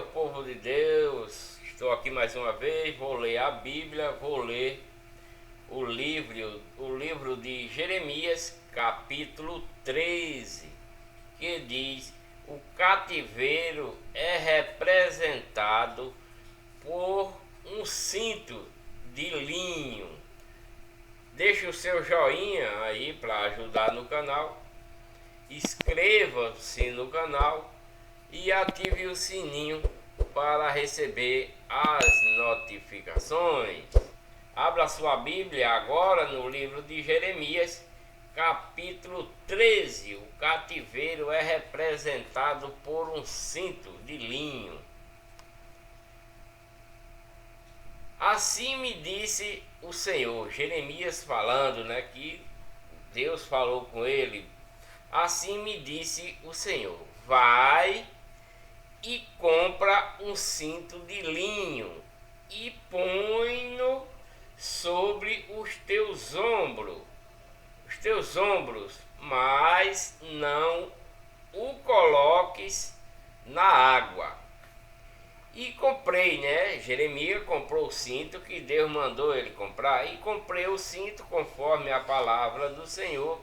povo de Deus, estou aqui mais uma vez, vou ler a Bíblia, vou ler o livro de Jeremias, capítulo 13, que diz: o cativeiro é representado por um cinto de linho. Deixe o seu joinha aí para ajudar no canal, inscreva-se no canal e ative o sininho para receber as notificações. Abra sua Bíblia agora no livro de Jeremias, capítulo 13. O cativeiro é representado por um cinto de linho. Assim me disse o Senhor. Jeremias falando, que Deus falou com ele. Assim me disse o Senhor: vai e compra um cinto de linho e põe-no sobre os teus ombros, mas não o coloques na água. E comprei, Jeremias comprou o cinto que Deus mandou ele comprar, e comprei o cinto conforme a palavra do Senhor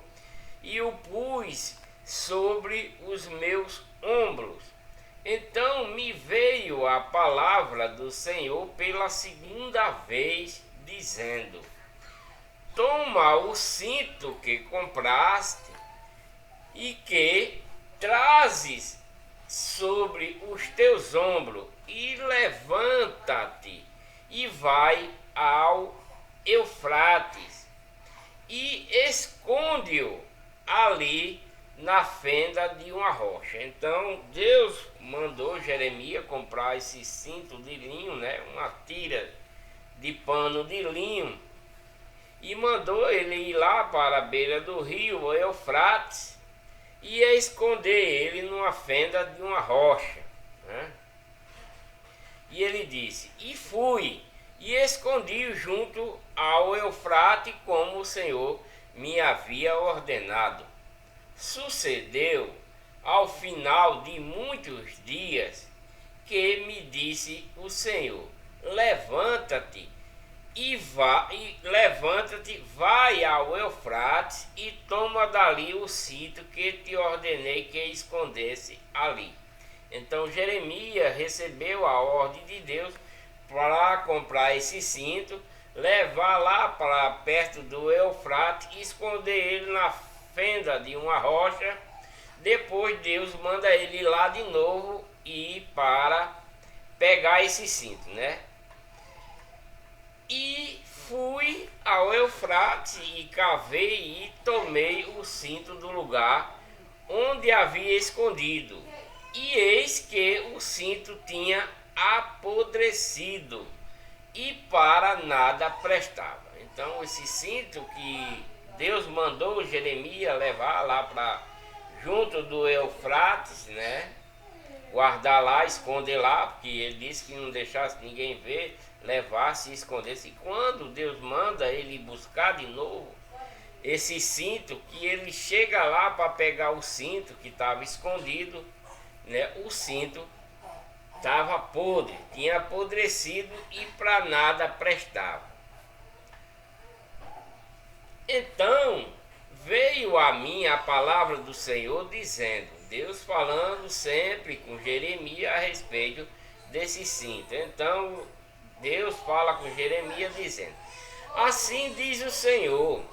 e o pus sobre os meus ombros. Então me veio a palavra do Senhor pela segunda vez, dizendo: toma o cinto que compraste e que trazes sobre os teus ombros, e levanta-te e vai ao Eufrates e esconde-o ali na fenda de uma rocha. Então Deus mandou Jeremias comprar esse cinto de linho, uma tira de pano de linho, e mandou ele ir lá para a beira do rio Eufrates e esconder ele numa fenda de uma rocha, E ele disse: e fui e escondi junto ao Eufrates, como o Senhor me havia ordenado. Sucedeu ao final de muitos dias que me disse o Senhor: levanta-te vai ao Eufrates e toma dali o cinto que te ordenei que escondesse ali. Então Jeremias recebeu a ordem de Deus para comprar esse cinto, levar lá para perto do Eufrates e esconder ele na fenda de uma rocha. Depois Deus manda ele ir lá de novo e para pegar esse cinto, E fui ao Eufrates e cavei e tomei o cinto do lugar onde havia escondido. E eis que o cinto tinha apodrecido e para nada prestava. Então esse cinto que Deus mandou Jeremias levar lá para junto do Eufrates, guardar lá, esconder lá, porque ele disse que não deixasse ninguém ver, levasse e escondesse. E quando Deus manda ele buscar de novo esse cinto, que ele chega lá para pegar o cinto que estava escondido, o cinto estava podre, tinha apodrecido e para nada prestava. Então veio a mim a palavra do Senhor dizendo, Deus falando sempre com Jeremias a respeito desse cinto. Então Deus fala com Jeremias dizendo: assim diz o Senhor,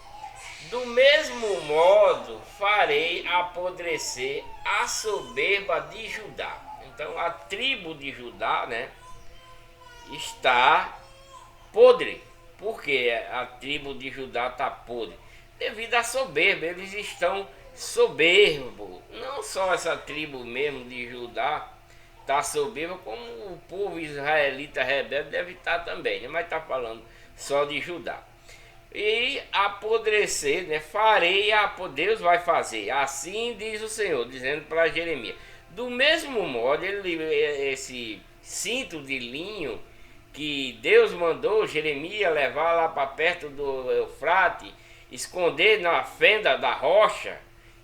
do mesmo modo farei apodrecer a soberba de Judá. Então a tribo de Judá, está podre. Por que a tribo de Judá está podre? Devido à soberba, eles estão soberbos. Não só essa tribo mesmo de Judá está soberba, como o povo israelita rebelde deve estar também, mas está falando só de Judá. E apodrecer, Deus vai fazer, assim diz o Senhor, dizendo para Jeremias. Do mesmo modo, esse cinto de linho que Deus mandou Jeremias levar lá para perto do Eufrates, esconder na fenda da rocha,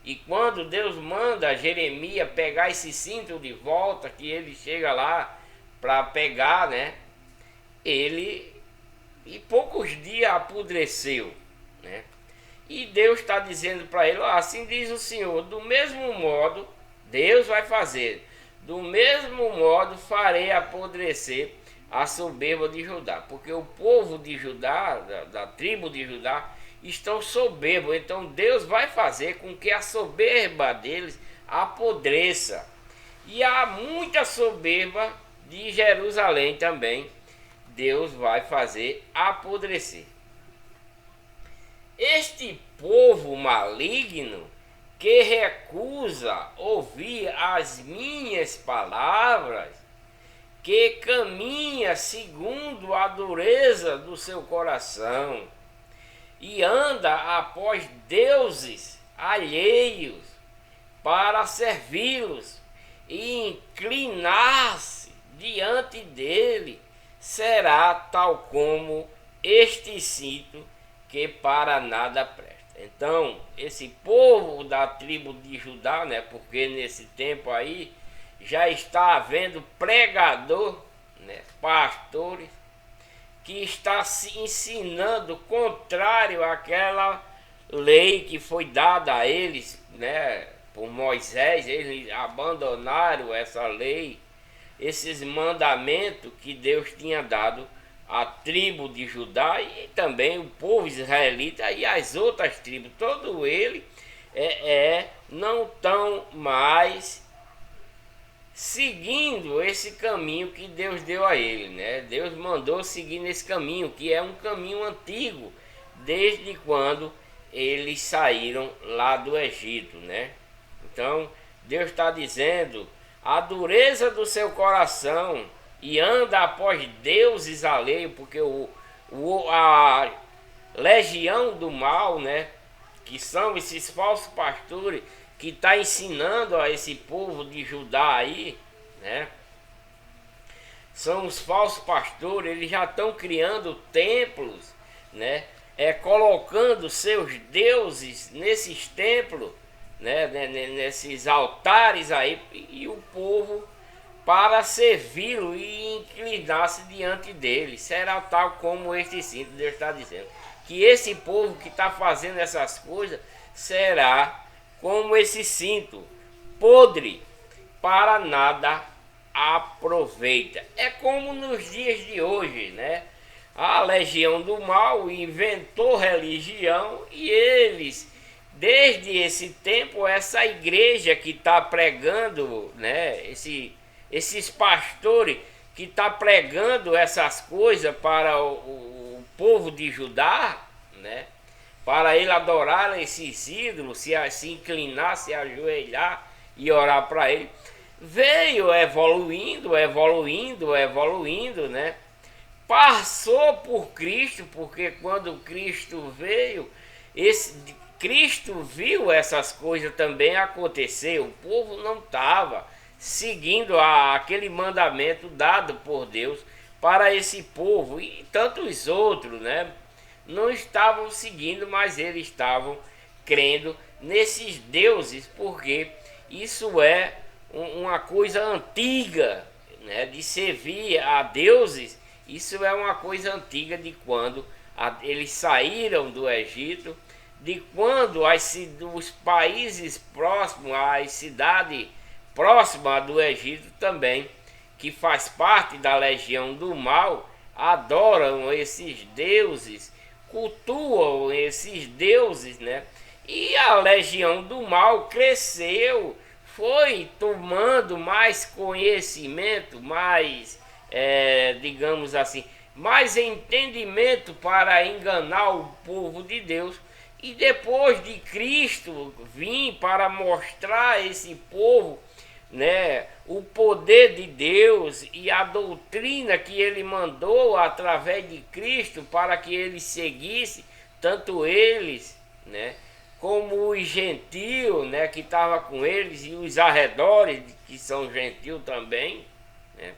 e quando Deus manda Jeremias pegar esse cinto de volta, que ele chega lá para pegar, né? Ele em poucos dias apodreceu, né? E Deus está dizendo para ele, assim diz o Senhor, do mesmo modo, Deus vai fazer, do mesmo modo farei apodrecer a soberba de Judá, porque o povo de Judá, da tribo de Judá, estão soberbos, então Deus vai fazer com que a soberba deles apodreça. E há muita soberba de Jerusalém também, Deus vai fazer apodrecer. Este povo maligno que recusa ouvir as minhas palavras, que caminha segundo a dureza do seu coração e anda após deuses alheios para servi-los e inclinar-se diante dele, será tal como este cinto que para nada presta. Então, esse povo da tribo de Judá, né, porque nesse tempo aí já está havendo pregador, né, pastores, que está se ensinando contrário àquela lei que foi dada a eles, né, por Moisés. Eles abandonaram essa lei, esses mandamentos que Deus tinha dado à tribo de Judá e também o povo israelita e as outras tribos. Todo ele não estão mais seguindo esse caminho que Deus deu a ele, né? Deus mandou seguir nesse caminho, que é um caminho antigo, desde quando eles saíram lá do Egito, né? Então, Deus está dizendo, a dureza do seu coração e anda após deuses alheios, porque a legião do mal, né? Que são esses falsos pastores, que está ensinando a esse povo de Judá aí, né? São os falsos pastores, eles já estão criando templos, né? Colocando seus deuses nesses templos, né? Nesses altares aí, e o povo para servi-lo e inclinar-se diante dele. Será tal como este cinto, Deus está dizendo. Que esse povo que está fazendo essas coisas será como esse cinto, podre, para nada aproveita. É como nos dias de hoje, né? A legião do mal inventou religião e eles, desde esse tempo, essa igreja que está pregando, né? Esses pastores que está pregando essas coisas para o povo de Judá, né? Para ele adorar esses ídolos, se inclinar, se ajoelhar e orar para ele, veio evoluindo, né? Passou por Cristo, porque quando Cristo veio, Cristo viu essas coisas também acontecer. O povo não estava seguindo aquele mandamento dado por Deus para esse povo, e tantos outros, né? Não estavam seguindo, mas eles estavam crendo nesses deuses, porque isso é uma coisa antiga, né? De servir a deuses. Isso é uma coisa antiga de quando eles saíram do Egito, de quando os países próximos, as cidades próximas do Egito também, que faz parte da legião do mal, adoram esses deuses, cultuam esses deuses, né? E a legião do mal cresceu, foi tomando mais conhecimento, mais, digamos assim, mais entendimento para enganar o povo de Deus. E depois de Cristo vir para mostrar a esse povo, né, o poder de Deus e a doutrina que ele mandou através de Cristo para que eles seguissem, tanto eles, né, como os gentios, né, que estavam com eles, e os arredores, que são gentios também, né,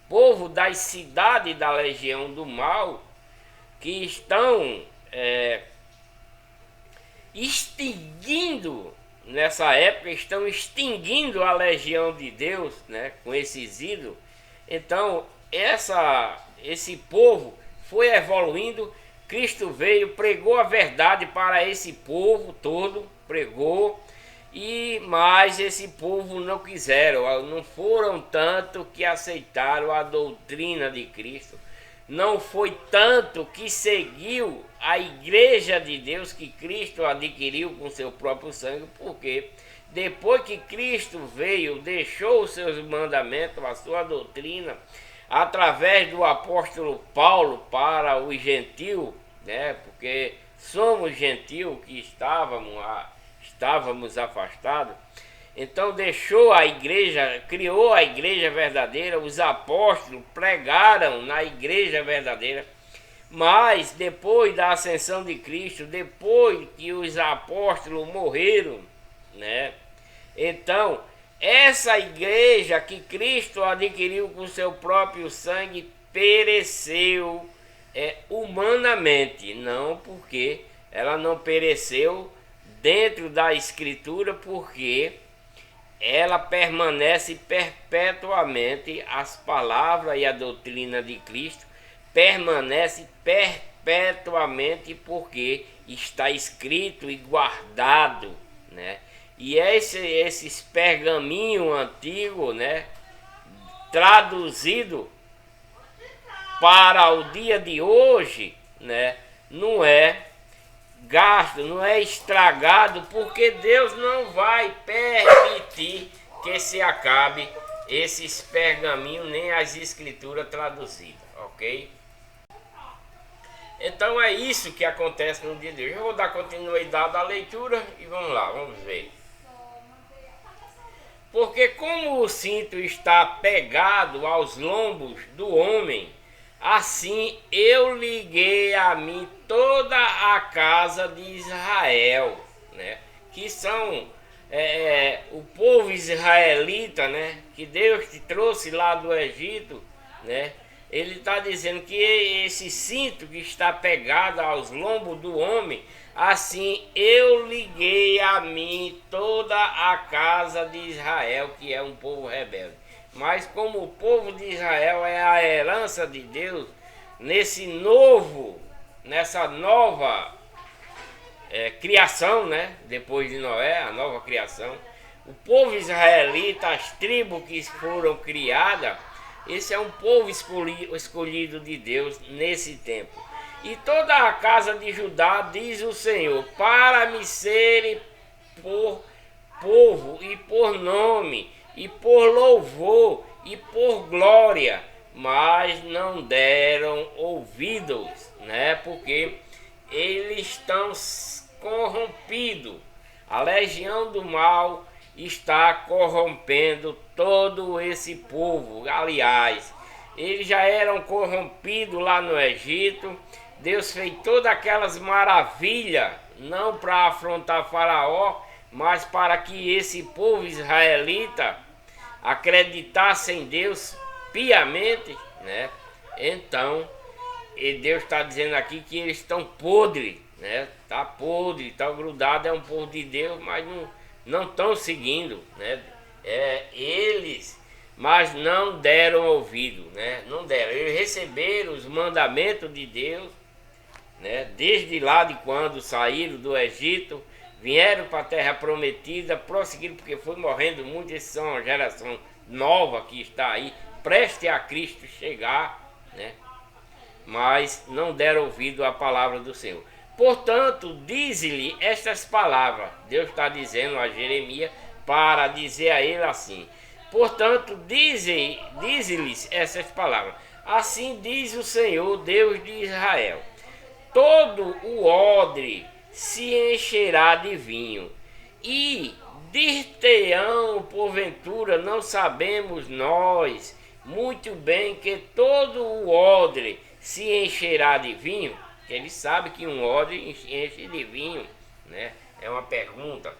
povo das cidades da legião do mal, que estão extinguindo. Nessa época estão extinguindo a legião de Deus, né, com esses ídolos, Então, esse povo foi evoluindo. Cristo veio, pregou a verdade para esse povo todo, pregou, mas esse povo não quiseram, não foram tanto que aceitaram a doutrina de Cristo. Não foi tanto que seguiu a igreja de Deus que Cristo adquiriu com seu próprio sangue, porque depois que Cristo veio, deixou os seus mandamentos, a sua doutrina, através do apóstolo Paulo para os gentios, né? Porque somos gentios que estávamos afastados. Então deixou a igreja, criou a igreja verdadeira, os apóstolos pregaram na igreja verdadeira. Mas depois da ascensão de Cristo, depois que os apóstolos morreram, né? Então, essa igreja que Cristo adquiriu com seu próprio sangue pereceu humanamente, não porque ela não pereceu dentro da Escritura, porque ela permanece perpetuamente, as palavras e a doutrina de Cristo permanece perpetuamente, porque está escrito e guardado, né? E esses pergaminhos antigos, né, traduzido para o dia de hoje, né, não é gasto, não é estragado, porque Deus não vai permitir que se acabe esses pergaminhos nem as escrituras traduzidas, ok? Então é isso que acontece no dia de hoje. Eu vou dar continuidade à leitura e vamos lá, vamos ver. Porque como o cinto está pegado aos lombos do homem, assim eu liguei a mim toda a casa de Israel, né? Que são o povo israelita, né? Que Deus te trouxe lá do Egito, né? Ele está dizendo que esse cinto que está pegado aos lombos do homem, assim eu liguei a mim toda a casa de Israel, que é um povo rebelde. Mas como o povo de Israel é a herança de Deus, nessa nova criação, né? Depois de Noé, a nova criação, o povo israelita, as tribos que foram criadas, esse é um povo escolhido de Deus nesse tempo. E toda a casa de Judá, diz o Senhor, para me serem por povo e por nome, e por louvor e por glória, mas não deram ouvidos, né? Porque eles estão corrompidos. A legião do mal está corrompendo todo esse povo. Aliás, eles já eram corrompidos lá no Egito. Deus fez todas aquelas maravilhas, não para afrontar Faraó, mas para que esse povo israelita acreditasse em Deus piamente, né? Então, Deus está dizendo aqui que eles estão podres, né? Está podre, está grudado, é um povo de Deus, mas não estão seguindo, né? Eles, mas não deram ouvido, né? Não deram. Eles receberam os mandamentos de Deus, né? Desde lá de quando saíram do Egito, vieram para a terra prometida, prosseguiram, porque foi morrendo muito. Esses são uma geração nova que está aí, preste a Cristo chegar, né? Mas não deram ouvido à palavra do Senhor. Portanto, diz-lhe estas palavras. Deus está dizendo a Jeremias para dizer a ele assim. Portanto, diz-lhes essas palavras. Assim diz o Senhor, Deus de Israel: todo o odre se encherá de vinho, e dir-te-ão, porventura, não sabemos nós muito bem que todo o odre se encherá de vinho? Que ele sabe que um odre enche de vinho, né? É uma pergunta.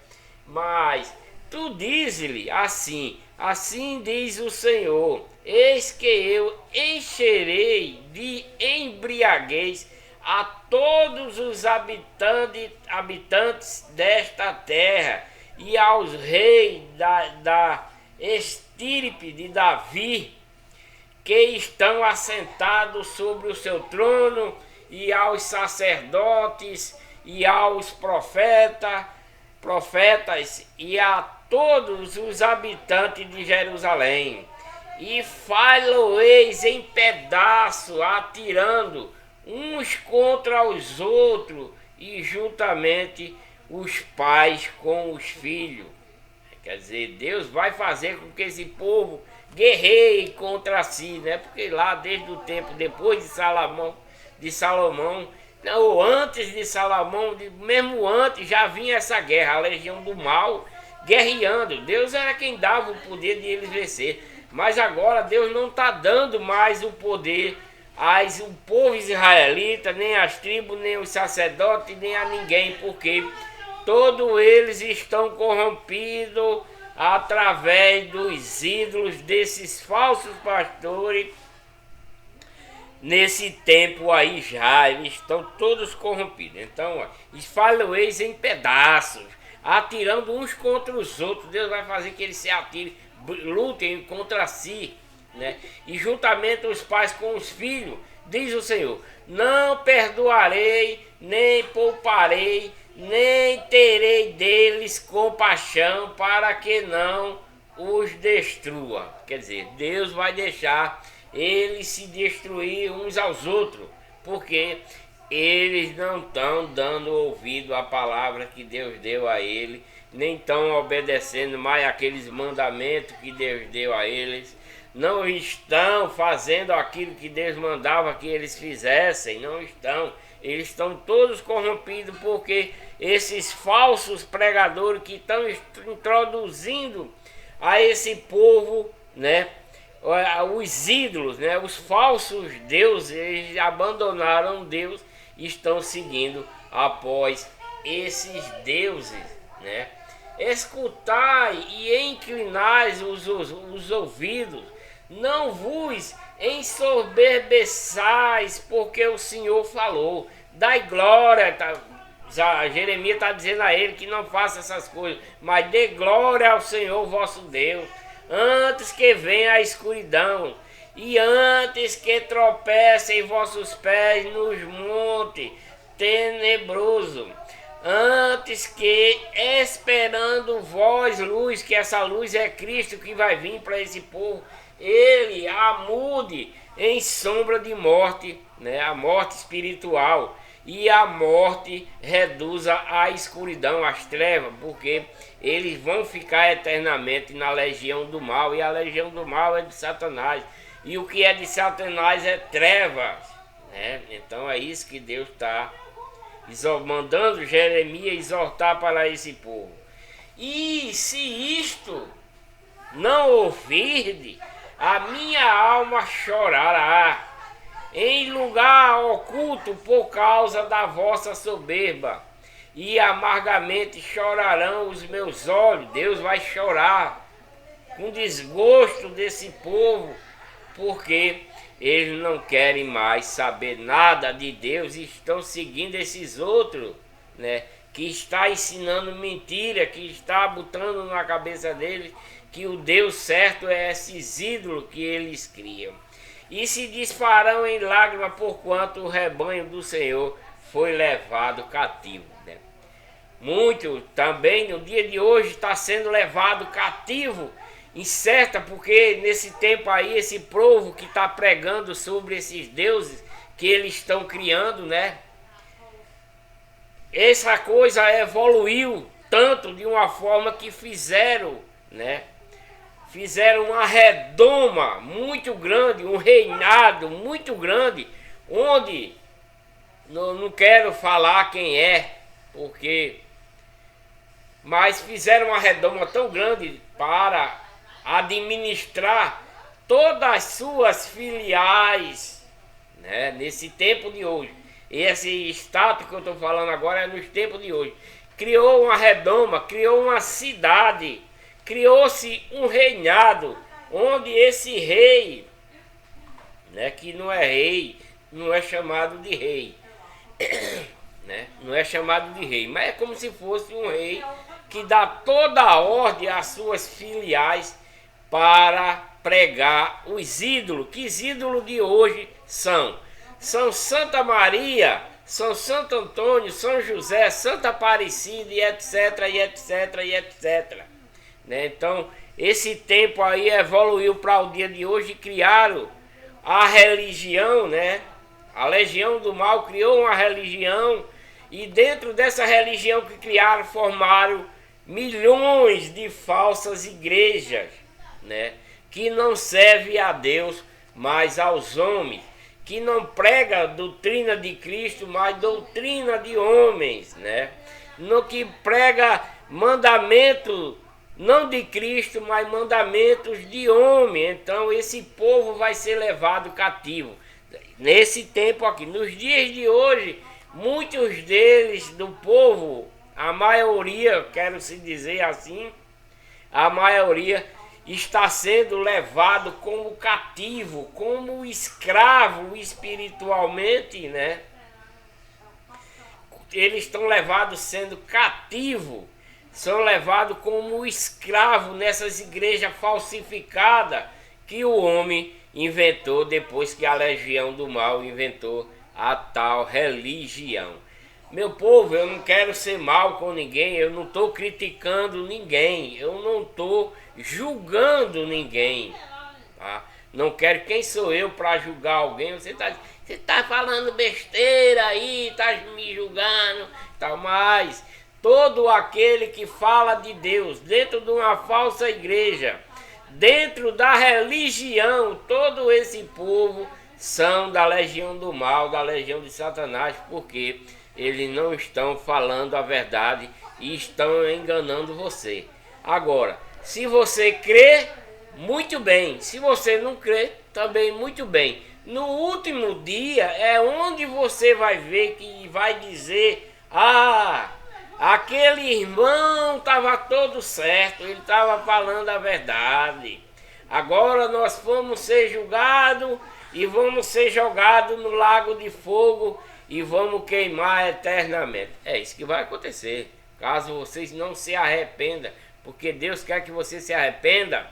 Mas tu diz-lhe assim: assim diz o Senhor, eis que eu encherei de embriaguez a todos os habitantes desta terra, e aos reis da estirpe de Davi, que estão assentados sobre o seu trono, e aos sacerdotes, e aos profetas, e a todos os habitantes de Jerusalém. E fá-lo-eis em pedaço, atirando uns contra os outros, e juntamente os pais com os filhos. Quer dizer, Deus vai fazer com que esse povo guerreie contra si, né? Porque lá desde o tempo depois de Salomão, ou antes de Salomão, mesmo antes já vinha essa guerra, a legião do mal guerreando. Deus era quem dava o poder de eles vencer, mas agora Deus não está dando mais o poder o povo israelita, nem as tribos, nem os sacerdotes, nem a ninguém, porque todos eles estão corrompidos através dos ídolos desses falsos pastores. Nesse tempo aí já, eles estão todos corrompidos. Então, fá-lo-eis em pedaços, atirando uns contra os outros. Deus vai fazer que eles se atirem, lutem contra si, né? E juntamente os pais com os filhos, diz o Senhor: não perdoarei, nem pouparei, nem terei deles compaixão, para que não os destrua. Quer dizer, Deus vai deixar eles se destruir uns aos outros, porque eles não estão dando ouvido à palavra que Deus deu a eles, nem estão obedecendo mais aqueles mandamentos que Deus deu a eles, não estão fazendo aquilo que Deus mandava que eles fizessem, não estão. Eles estão todos corrompidos, porque esses falsos pregadores que estão introduzindo a esse povo, né, os ídolos, né, os falsos deuses, eles abandonaram Deus e estão seguindo após esses deuses, né? Escutai e inclinai os ouvidos, não vos ensoberbeçais, porque o Senhor falou. Dai glória, Jeremias está dizendo a ele que não faça essas coisas, mas dê glória ao Senhor vosso Deus, antes que venha a escuridão, e antes que tropecem vossos pés nos montes tenebroso, antes que, esperando vós luz, que essa luz é Cristo que vai vir para esse povo, ele a mude em sombra de morte, né? A morte espiritual, e a morte reduza a escuridão, as trevas, porque eles vão ficar eternamente na legião do mal, e a legião do mal é de Satanás, e o que é de Satanás é trevas, né? Então é isso que Deus está mandando Jeremias exortar para esse povo. E se isto não ouvirde, a minha alma chorará em lugar oculto por causa da vossa soberba, e amargamente chorarão os meus olhos. Deus vai chorar com desgosto desse povo, porque eles não querem mais saber nada de Deus e estão seguindo esses outros, né, que está ensinando mentira, que está botando na cabeça deles que o Deus certo é esses ídolos que eles criam. E se disparão em lágrimas, porquanto o rebanho do Senhor foi levado cativo, né? Muito também no dia de hoje está sendo levado cativo, incerta, porque nesse tempo aí esse povo que está pregando sobre esses deuses que eles estão criando, né? Essa coisa evoluiu tanto de uma forma que fizeram, né? Fizeram uma redoma muito grande, um reinado muito grande, onde não quero falar quem é, porque mas fizeram uma redoma tão grande para administrar todas as suas filiais, né, nesse tempo de hoje. Esse status que eu estou falando agora é nos tempos de hoje. Criou uma redoma, criou uma cidade, criou-se um reinado, onde esse rei, né, que não é rei, não é chamado de rei, né, não é chamado de rei, mas é como se fosse um rei que dá toda a ordem às suas filiais para pregar os ídolos. Que os ídolos de hoje são? São Santa Maria, São Santo Antônio, São José, Santa Aparecida e etc, e etc, e etc. Né? Então, esse tempo aí evoluiu para o dia de hoje e criaram a religião, né? A legião do mal criou uma religião e dentro dessa religião que criaram, formaram milhões de falsas igrejas, né? Que não servem a Deus, mas aos homens, que não prega a doutrina de Cristo, mas doutrina de homens, né? No que prega mandamento não de Cristo, mas mandamentos de homem. Então esse povo vai ser levado cativo. Nesse tempo aqui, nos dias de hoje, muitos deles do povo, a maioria, quero se dizer assim, a maioria está sendo levado como cativo, como escravo espiritualmente, né? Eles estão levados sendo cativos, são levados como escravo nessas igrejas falsificadas que o homem inventou depois que a legião do mal inventou a tal religião. Meu povo, eu não quero ser mal com ninguém, eu não estou criticando ninguém, eu não estou julgando ninguém, tá? Não quero, quem sou eu para julgar alguém? Você tá falando besteira aí, tá me julgando, tal, mas todo aquele que fala de Deus dentro de uma falsa igreja, dentro da religião, todo esse povo são da legião do mal, da legião de Satanás, porque eles não estão falando a verdade e estão enganando você. Agora, se você crê, muito bem. Se você não crê, também muito bem. No último dia é onde você vai ver que vai dizer: ah, aquele irmão estava todo certo, ele estava falando a verdade. Agora nós vamos ser julgados e vamos ser jogados no lago de fogo e vamos queimar eternamente. É isso que vai acontecer, caso vocês não se arrependam, porque Deus quer que você se arrependa,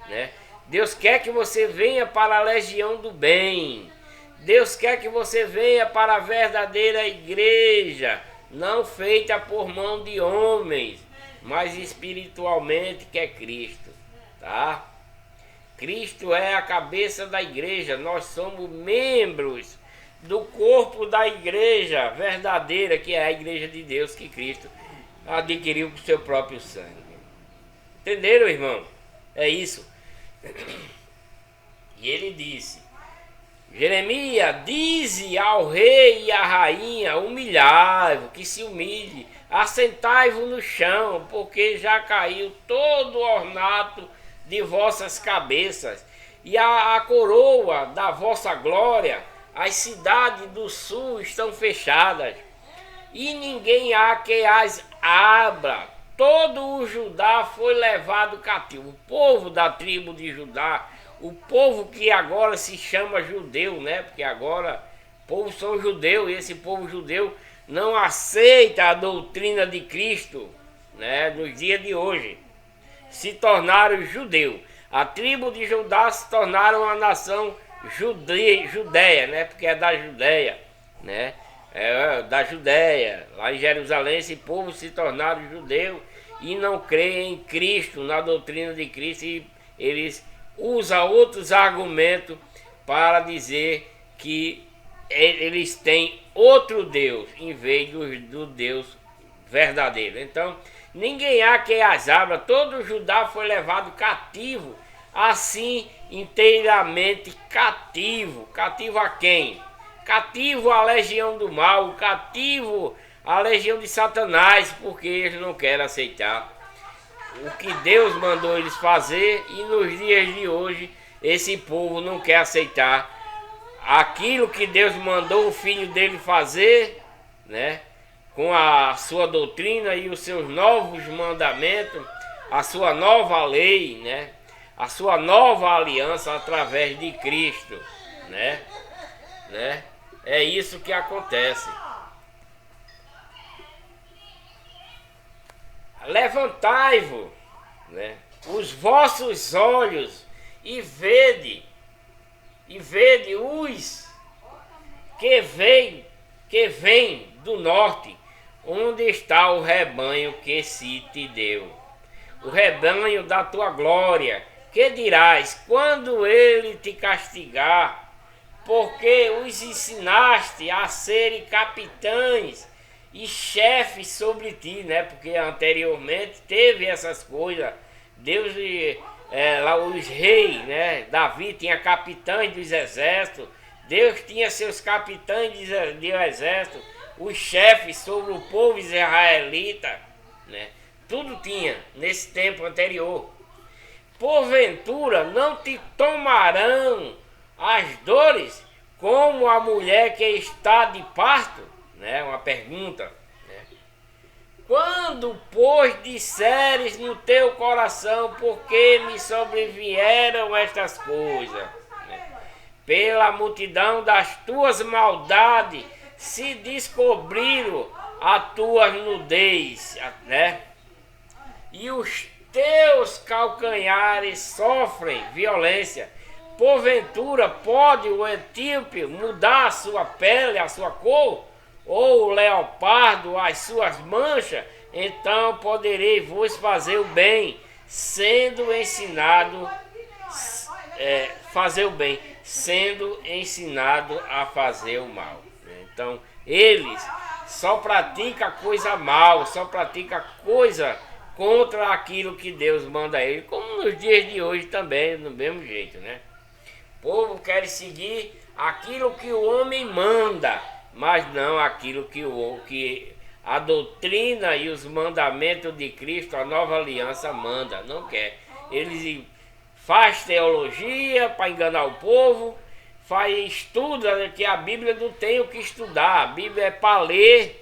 né? Deus quer que você venha para a legião do bem. Deus quer que você venha para a verdadeira igreja, não feita por mão de homens, mas espiritualmente, que é Cristo, tá? Cristo é a cabeça da igreja, nós somos membros do corpo da igreja verdadeira, que é a igreja de Deus que Cristo adquiriu com seu próprio sangue. Entenderam, irmão? É isso. E ele disse: Jeremias, dize ao rei e à rainha, humilhai-vos, que se humilhe, assentai-vos no chão, porque já caiu todo o ornato de vossas cabeças, e a coroa da vossa glória, as cidades do sul estão fechadas, e ninguém há que as abra. Todo o Judá foi levado cativo. O povo da tribo de Judá, o povo que agora se chama judeu, né? Porque agora o povo são judeu, e esse povo judeu não aceita a doutrina de Cristo, né? Nos dias de hoje se tornaram judeu. A tribo de Judá se tornaram a nação judeia, né? Porque é da Judéia, né? É da Judéia. Lá em Jerusalém esse povo se tornaram judeu e não creem em Cristo, na doutrina de Cristo, e eles usam outros argumentos para dizer que eles têm outro Deus em vez do Deus verdadeiro. Então, ninguém há que as abra, todo Judá foi levado cativo, assim inteiramente cativo. Cativo a quem? Cativo à legião do mal, cativo à legião de Satanás, porque eles não querem aceitar o que Deus mandou eles fazer, e nos dias de hoje esse povo não quer aceitar aquilo que Deus mandou o filho dele fazer, né? Com a sua doutrina e os seus novos mandamentos, a sua nova lei, né? A sua nova aliança através de Cristo, né? É isso que acontece. Levantai-vos, né? os vossos olhos e vede os que vem do norte, onde está o rebanho que se te deu, o rebanho da tua glória. Que dirás quando ele te castigar, porque os ensinaste a serem capitães e chefes sobre ti, né? Porque anteriormente teve essas coisas. Deus, lá os reis, né? Davi tinha capitães dos exércitos. Deus tinha seus capitães de exército, os chefes sobre o povo israelita, né? Tudo tinha nesse tempo anterior. Porventura não te tomarão as dores como a mulher que está de parto? Né? Uma pergunta. Né? Quando, pois, disseres no teu coração, por que me sobrevieram estas coisas? Né? Pela multidão das tuas maldades se descobriram a tua nudez, né? E os teus calcanhares sofrem violência. Porventura pode o etíope mudar a sua pele, a sua cor, ou o leopardo as suas manchas? Então poderei vos fazer o bem, sendo ensinado fazer o bem, sendo ensinado a fazer o mal. Então eles só praticam coisa mal, só praticam coisa contra aquilo que Deus manda a ele, como nos dias de hoje também, do mesmo jeito, né? O povo quer seguir aquilo que o homem manda, mas não aquilo que a doutrina e os mandamentos de Cristo, a nova aliança, manda, não quer. Eles fazem teologia para enganar o povo, estuda que a Bíblia não tem o que estudar, a Bíblia é para ler,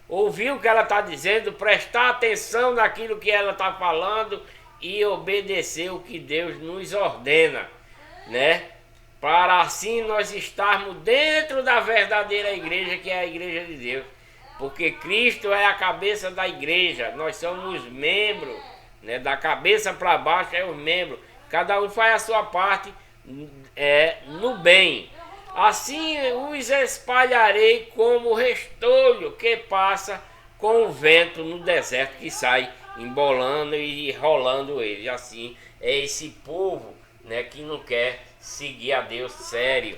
ouvir o que ela está dizendo, prestar atenção naquilo que ela está falando e obedecer o que Deus nos ordena, né? Para assim nós estarmos dentro da verdadeira igreja, que é a igreja de Deus. Porque Cristo é a cabeça da igreja, nós somos membros, né? Da cabeça para baixo é os membros. Cada um faz a sua parte no bem. Assim os espalharei como restolho que passa com o vento no deserto, que sai embolando e rolando ele. Assim é esse povo, né, que não quer seguir a Deus sério,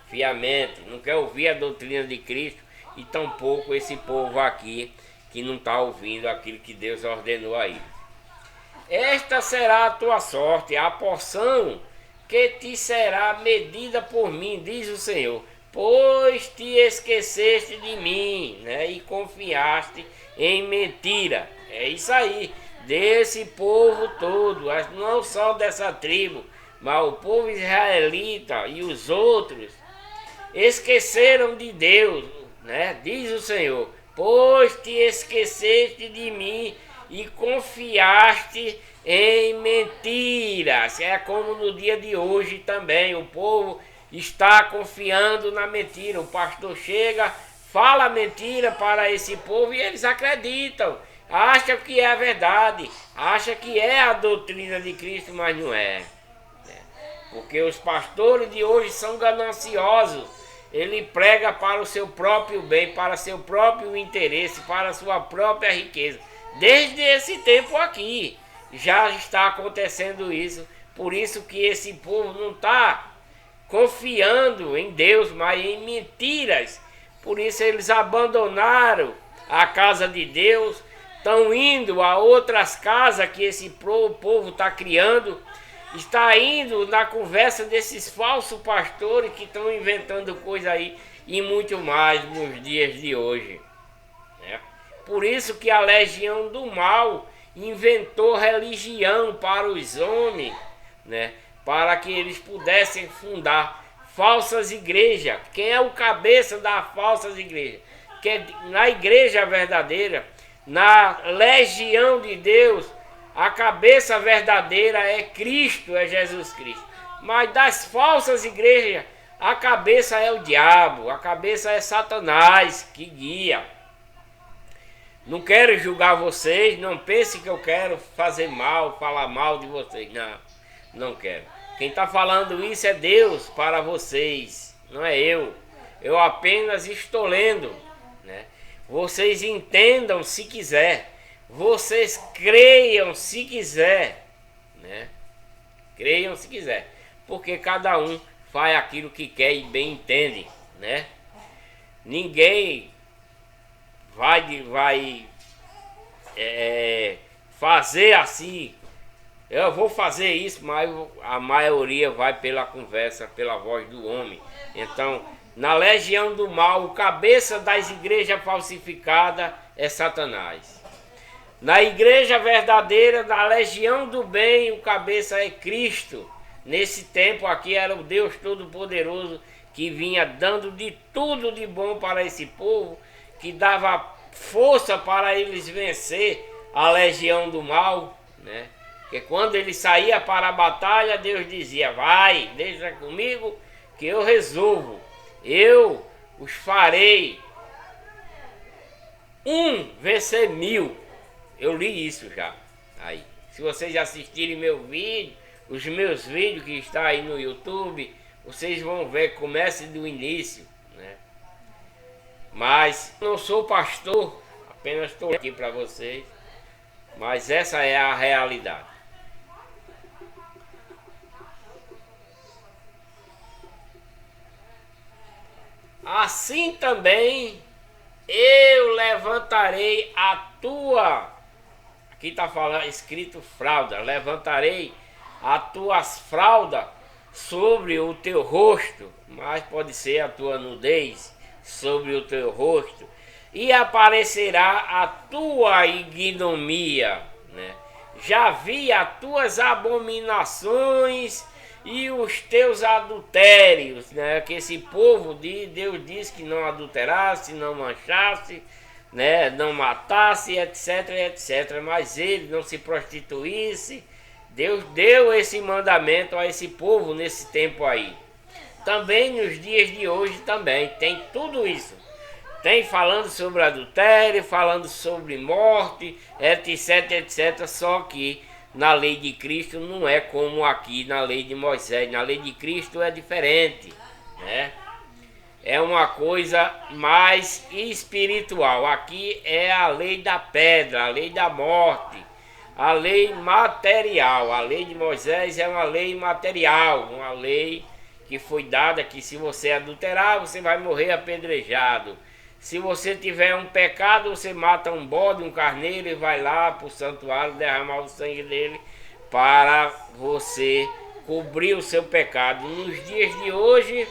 fiamente, não quer ouvir a doutrina de Cristo, e tampouco esse povo aqui que não está ouvindo aquilo que Deus ordenou a ele. Esta será a tua sorte, a porção que te será medida por mim, diz o Senhor, pois te esqueceste de mim, né, e confiaste em mentira. É isso aí, desse povo todo, não só dessa tribo, mas o povo israelita e os outros esqueceram de Deus, né, diz o Senhor, pois te esqueceste de mim e confiaste em mentiras. É como no dia de hoje também, o povo está confiando na mentira. O pastor chega, fala mentira para esse povo e eles acreditam, acham que é a verdade, acham que é a doutrina de Cristo, mas não é. Porque os pastores de hoje são gananciosos. Ele prega para o seu próprio bem, para seu próprio interesse, para a sua própria riqueza. Desde esse tempo aqui já está acontecendo isso. Por isso que esse povo não está confiando em Deus, mas em mentiras. Por isso eles abandonaram a casa de Deus, estão indo a outras casas que esse povo está criando, está indo na conversa desses falsos pastores que estão inventando coisa aí e muito mais nos dias de hoje. Por isso que a legião do mal inventou religião para os homens, né? Para que eles pudessem fundar falsas igrejas. Quem é o cabeça das falsas igrejas? Que na igreja verdadeira, na legião de Deus, a cabeça verdadeira é Cristo, é Jesus Cristo. Mas das falsas igrejas, a cabeça é o diabo, a cabeça é Satanás que guia. Não quero julgar vocês, não pense que eu quero fazer mal, falar mal de vocês. Não, não quero. Quem está falando isso é Deus para vocês, não é eu. Eu apenas estou lendo, né? Vocês entendam se quiser, vocês creiam se quiser, né? Creiam se quiser, porque cada um faz aquilo que quer e bem entende, né? Ninguém vai fazer assim. Eu vou fazer isso, mas a maioria vai pela conversa, pela voz do homem. Então, na legião do mal, o cabeça das igrejas falsificadas é Satanás. Na igreja verdadeira, na legião do bem, o cabeça é Cristo. Nesse tempo aqui era o Deus Todo-Poderoso que vinha dando de tudo de bom para esse povo, que dava força para eles vencer a legião do mal, né? Porque quando ele saía para a batalha, Deus dizia: vai, deixa comigo que eu resolvo. Eu os farei vencer 1000. Eu li isso já. Aí, se vocês assistirem meu vídeo, os meus vídeos que está aí no YouTube, vocês vão ver, comece do início, né? Mas não sou pastor, apenas estou aqui para vocês. Mas essa é a realidade. Assim também eu levantarei a tua. Aqui está falando, escrito fralda. Levantarei as tuas fraldas sobre o teu rosto, mas pode ser a tua nudez sobre o teu rosto, e aparecerá a tua ignomia, né? Já vi as tuas abominações e os teus adultérios, né? Que esse povo de Deus diz que não adulterasse, não manchasse, né? Não matasse, etc, etc. Mas ele não se prostituísse. Deus deu esse mandamento a esse povo nesse tempo aí. Também nos dias de hoje também tem tudo isso. Tem falando sobre adultério, falando sobre morte, etc, etc. Só que na lei de Cristo não é como aqui na lei de Moisés. Na lei de Cristo é diferente, né? É uma coisa mais espiritual. Aqui é a lei da pedra, a lei da morte, a lei material. A lei de Moisés é uma lei material, uma lei que foi dada que se você adulterar, você vai morrer apedrejado. Se você tiver um pecado, você mata um bode, um carneiro e vai lá para o santuário derramar o sangue dele para você cobrir o seu pecado. Nos dias de hoje,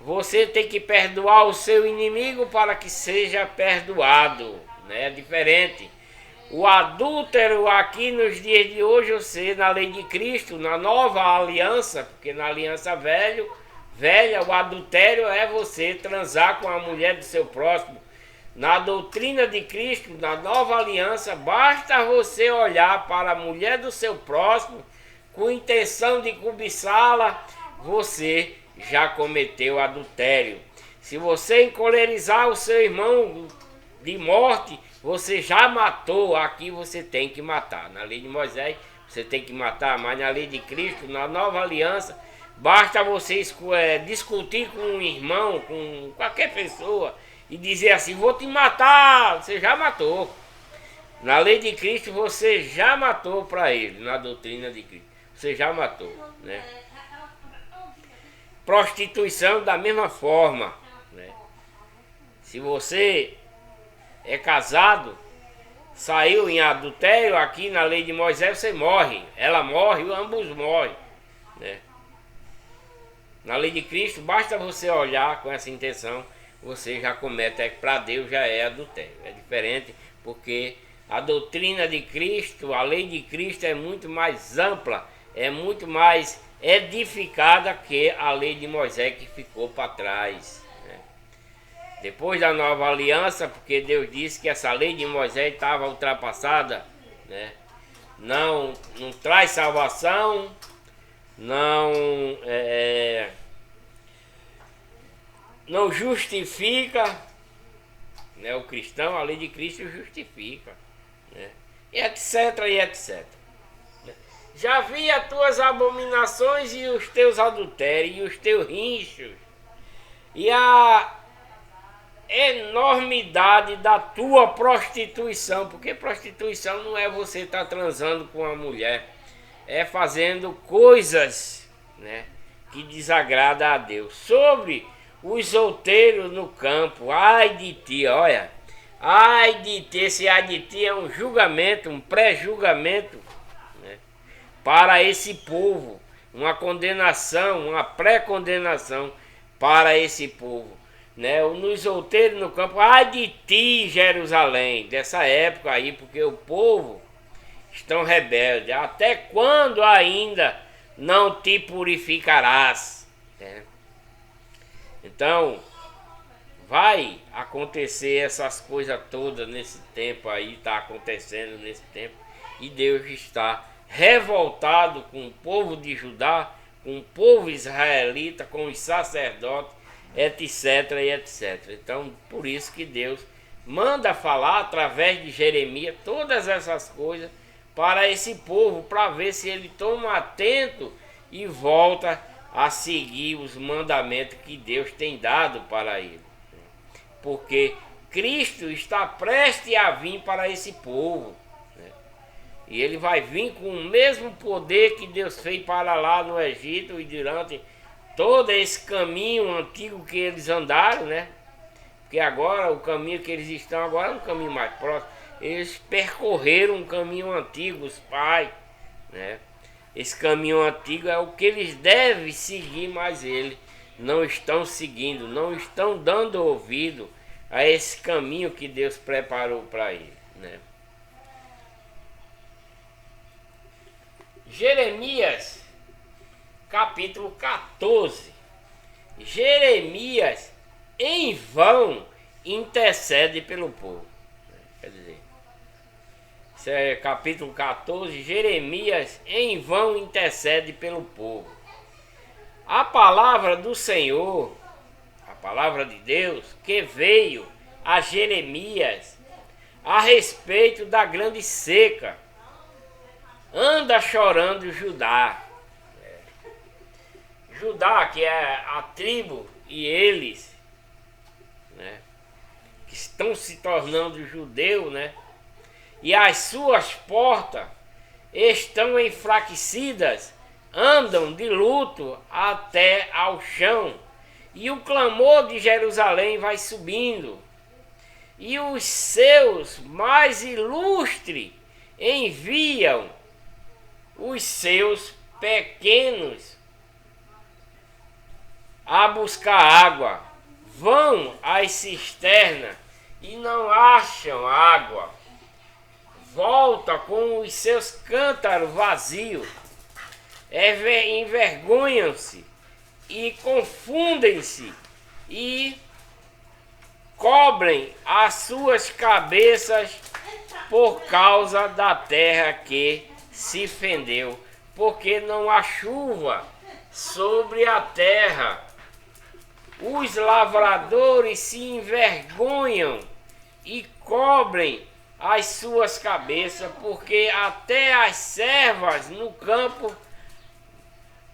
você tem que perdoar o seu inimigo para que seja perdoado, né? É diferente. O adúltero aqui nos dias de hoje, você na lei de Cristo, na nova aliança, porque na aliança velha, o adultério é você transar com a mulher do seu próximo. Na doutrina de Cristo, na nova aliança, basta você olhar para a mulher do seu próximo com intenção de cobiçá-la, você já cometeu adultério. Se você encolerizar o seu irmão de morte, você já matou. Aqui você tem que matar. Na lei de Moisés você tem que matar, mas na lei de Cristo, na nova aliança, basta você discutir com um irmão, com qualquer pessoa, e dizer assim: vou te matar. Você já matou. Na lei de Cristo você já matou para ele. Na doutrina de Cristo você já matou, né? Prostituição da mesma forma, né? Se você é casado, saiu em adultério, aqui na lei de Moisés você morre. Ela morre, ambos morrem, né? Na lei de Cristo, basta você olhar com essa intenção, você já comete, para Deus já é adultério. É diferente, porque a doutrina de Cristo, a lei de Cristo é muito mais ampla, é muito mais edificada que a lei de Moisés que ficou para trás, né? Depois da nova aliança, porque Deus disse que essa lei de Moisés estava ultrapassada, né? Não traz salvação, não justifica, né? O cristão, a lei de Cristo justifica, né? E etc, e etc. Já vi as tuas abominações e os teus adultérios e os teus rinchos e a enormidade da tua prostituição, porque prostituição não é você estar transando com uma mulher, é fazendo coisas, né, que desagrada a Deus. Sobre os solteiros no campo, ai de ti, olha, ai de ti, esse ai de ti é um julgamento, um pré-julgamento, né, para esse povo, uma condenação, uma pré-condenação para esse povo, né? Nos solteiros no campo, ai de ti, Jerusalém, dessa época aí, porque o povo estão rebeldes. Até quando ainda não te purificarás, né? Então vai acontecer essas coisas todas nesse tempo aí, está acontecendo nesse tempo, e Deus está revoltado com o povo de Judá, com o povo israelita, com os sacerdotes, etc, e etc. Então, por isso que Deus manda falar através de Jeremias todas essas coisas para esse povo, para ver se ele toma atento e volta a seguir os mandamentos que Deus tem dado para ele. Porque Cristo está prestes a vir para esse povo, né? E ele vai vir com o mesmo poder que Deus fez para lá no Egito e durante todo esse caminho antigo que eles andaram, né? Porque agora o caminho que eles estão agora é um caminho mais próximo. Eles percorreram um caminho antigo, os pais, né? Esse caminho antigo é o que eles devem seguir, mas eles não estão seguindo, não estão dando ouvido a esse caminho que Deus preparou para eles, né? Jeremias capítulo 14. Jeremias em vão intercede pelo povo. Quer dizer, isso é capítulo 14. Jeremias em vão intercede pelo povo. A palavra do Senhor, a palavra de Deus, que veio a Jeremias a respeito da grande seca, anda chorando Judá. Judá, que é a tribo, e eles, né, que estão se tornando judeu, né, e as suas portas estão enfraquecidas, andam de luto até ao chão, e o clamor de Jerusalém vai subindo, e os seus mais ilustres enviam os seus pequenos a buscar água, vão às cisternas e não acham água, volta com os seus cântaros vazios, envergonham-se e confundem-se e cobrem as suas cabeças por causa da terra que se fendeu, porque não há chuva sobre a terra. Os lavradores se envergonham e cobrem as suas cabeças, porque até as servas no campo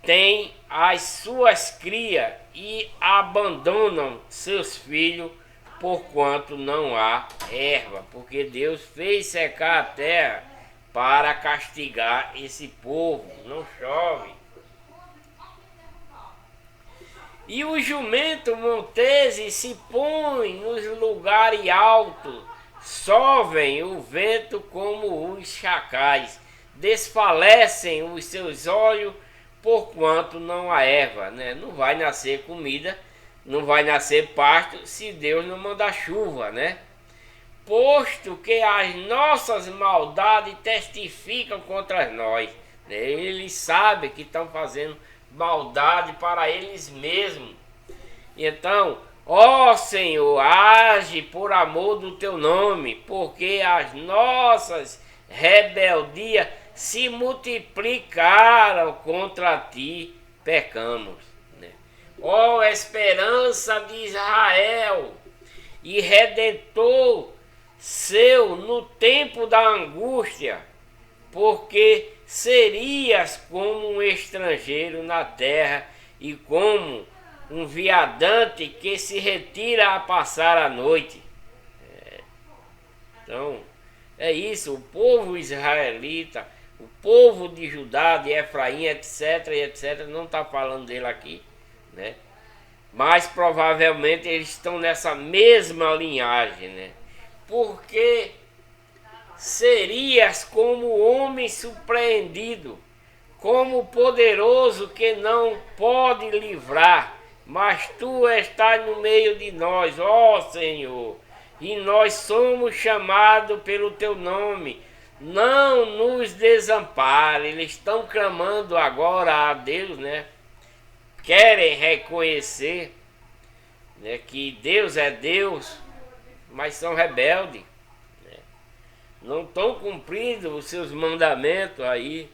têm as suas crias e abandonam seus filhos, porquanto não há erva, porque Deus fez secar a terra para castigar esse povo, não chove. E o jumento montese se põe nos lugares altos, sovem o vento como os chacais, desfalecem os seus olhos, porquanto não há erva, né? Não vai nascer comida, não vai nascer pasto se Deus não mandar chuva, né? Posto que as nossas maldades testificam contra nós, né? Eles sabem que estão fazendo maldade para eles mesmos. Então, ó Senhor, age por amor do teu nome, porque as nossas rebeldias se multiplicaram contra ti, pecamos, né? Ó esperança de Israel, e redentor seu no tempo da angústia, porque serias como um estrangeiro na terra e como um viandante que se retira a passar a noite. Então, é isso, o povo israelita, o povo de Judá, de Efraim, etc, etc, não está falando dele aqui, né? Mas provavelmente eles estão nessa mesma linhagem, né? Porque serias como homem surpreendido, como poderoso que não pode livrar, mas tu estás no meio de nós, ó Senhor, e nós somos chamados pelo teu nome. Não nos desampare. Eles estão clamando agora a Deus, né? Querem reconhecer, né, que Deus é Deus, mas são rebeldes, né? Não estão cumprindo os seus mandamentos aí.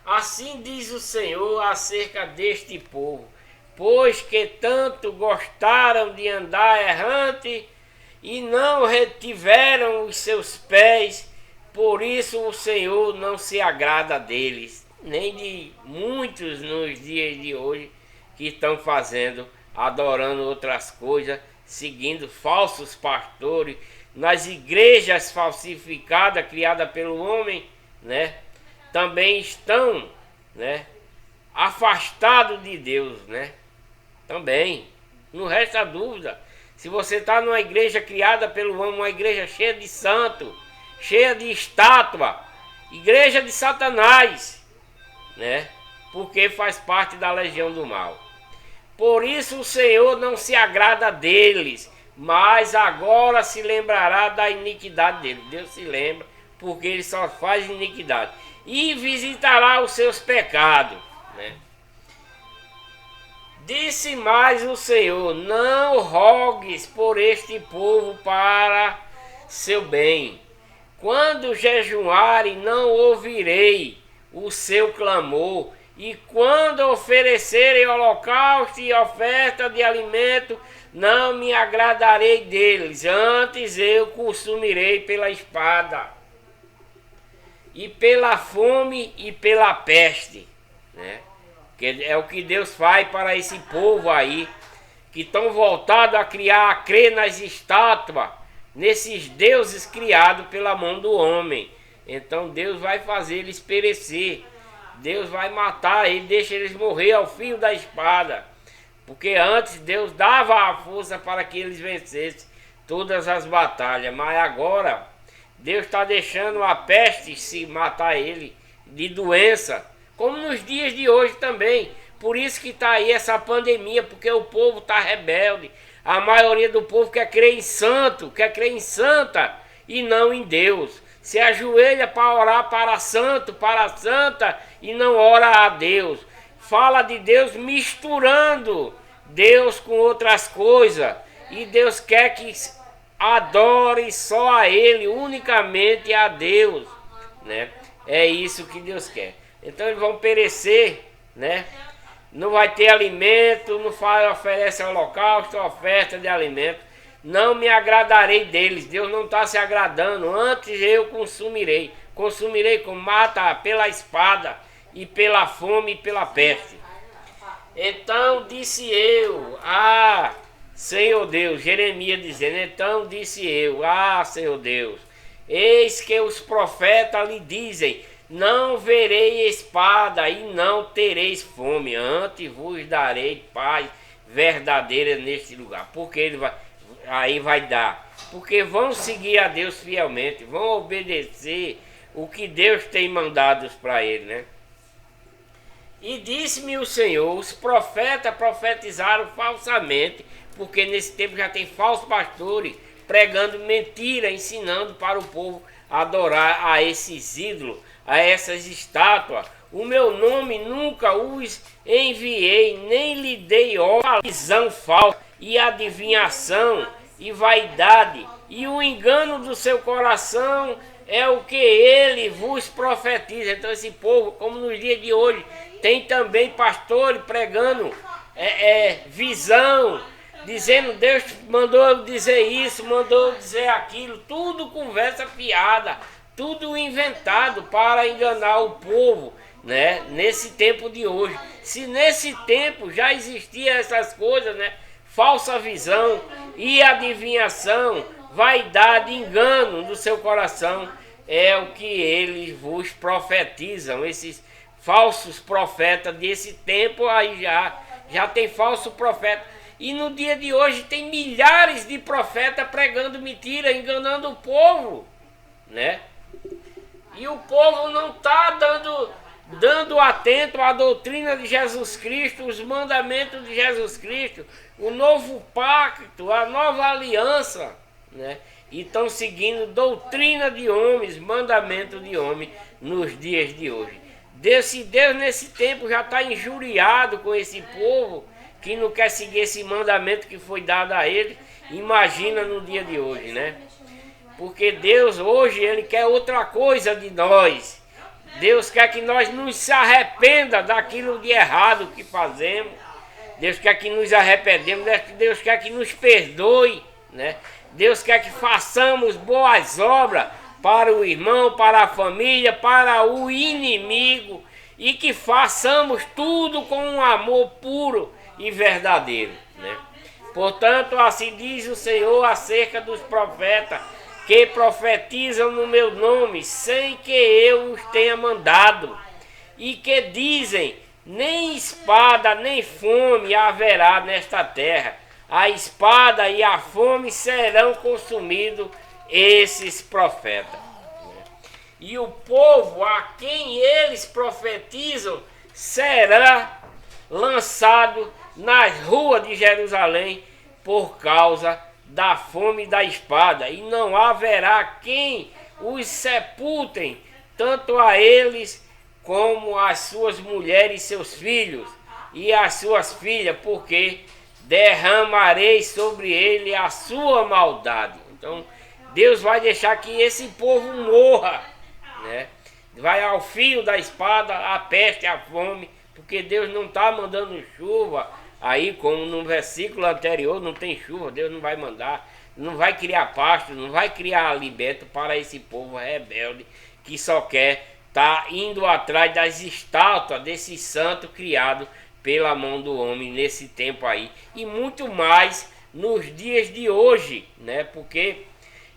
Assim diz o Senhor acerca deste povo: pois que tanto gostaram de andar errante e não retiveram os seus pés, por isso o Senhor não se agrada deles, nem de muitos nos dias de hoje que estão fazendo, adorando outras coisas, seguindo falsos pastores, nas igrejas falsificadas, criadas pelo homem, né? Também estão, né, afastados de Deus, né? Também, não resta dúvida. Se você está numa igreja criada pelo homem, uma igreja cheia de santo, cheia de estátua, igreja de Satanás, né? Porque faz parte da legião do mal. Por isso o Senhor não se agrada deles, mas agora se lembrará da iniquidade deles. Deus se lembra, porque ele só faz iniquidade. E visitará os seus pecados, né? Disse mais o Senhor: não rogues por este povo para seu bem. Quando jejuarem, não ouvirei o seu clamor. E quando oferecerem holocausto e oferta de alimento, não me agradarei deles. Antes eu consumirei pela espada, e pela fome e pela peste, né? Que é o que Deus faz para esse povo aí, que estão voltados a crer nas estátuas, nesses deuses criados pela mão do homem. Então Deus vai fazer eles perecer, Deus vai matar eles, deixa eles morrer ao fio da espada, porque antes Deus dava a força para que eles vencessem todas as batalhas, mas agora Deus está deixando a peste se matar ele, de doença, como nos dias de hoje também. Por isso que está aí essa pandemia, porque o povo está rebelde. A maioria do povo quer crer em santo, quer crer em santa e não em Deus. Se ajoelha para orar para santo, para santa e não ora a Deus. Fala de Deus misturando Deus com outras coisas. E Deus quer que adore só a Ele, unicamente a Deus, né? É isso que Deus quer. Então eles vão perecer, né? Não vai ter alimento, não oferece holocausto, oferta de alimento. Não me agradarei deles. Deus não está se agradando. Antes eu consumirei. Consumirei como mata pela espada, e pela fome e pela peste. Então disse eu: Senhor Deus, Jeremias dizendo, então disse eu: Senhor Deus, eis que os profetas lhe dizem: não verei espada e não tereis fome, antes vos darei paz verdadeira neste lugar. Porque ele vai dar. Porque vão seguir a Deus fielmente, vão obedecer o que Deus tem mandado para ele, né? E disse-me o Senhor: os profetas profetizaram falsamente, porque nesse tempo já tem falsos pastores pregando mentira, ensinando para o povo adorar a esses ídolos, a essas estátuas. O meu nome nunca os enviei, nem lhe dei visão falsa e adivinhação e vaidade, e o engano do seu coração é o que ele vos profetiza. Então esse povo, como nos dias de hoje, tem também pastores pregando visão, dizendo Deus mandou eu dizer isso, mandou eu dizer aquilo, tudo conversa fiada, tudo inventado para enganar o povo, né? Nesse tempo de hoje. Se nesse tempo já existia essas coisas, né? Falsa visão e adivinhação, vaidade, engano do seu coração, é o que eles vos profetizam, esses falsos profetas desse tempo aí já tem falso profeta. E no dia de hoje tem milhares de profetas pregando mentira, enganando o povo, né? E o povo não está dando atento à doutrina de Jesus Cristo, os mandamentos de Jesus Cristo, o novo pacto, a nova aliança, né? E estão seguindo doutrina de homens, mandamento de homem nos dias de hoje. Se Deus nesse tempo já está injuriado com esse povo que não quer seguir esse mandamento que foi dado a ele, imagina no dia de hoje, né? Porque Deus hoje ele quer outra coisa de nós. Deus quer que nós nos se arrependa daquilo de errado que fazemos. Deus quer que nos arrependemos, Deus quer que nos perdoe, né? Deus quer que façamos boas obras para o irmão, para a família, para o inimigo, e que façamos tudo com um amor puro e verdadeiro, né? Portanto, assim diz o Senhor acerca dos profetas que profetizam no meu nome, sem que eu os tenha mandado, e que dizem, nem espada nem fome haverá nesta terra, a espada e a fome serão consumidos esses profetas. E o povo a quem eles profetizam será lançado nas ruas de Jerusalém por causa da fome e da espada, e não haverá quem os sepultem, tanto a eles como as suas mulheres e seus filhos e as suas filhas, porque derramarei sobre ele a sua maldade. Então Deus vai deixar que esse povo morra, né? Vai ao fio da espada, a peste, a fome, porque Deus não está mandando chuva. Aí, como no versículo anterior, não tem chuva, Deus não vai mandar, não vai criar pasto, não vai criar alimento para esse povo rebelde que só quer estar indo atrás das estátuas desse santo criado pela mão do homem nesse tempo aí. E muito mais nos dias de hoje, né? Porque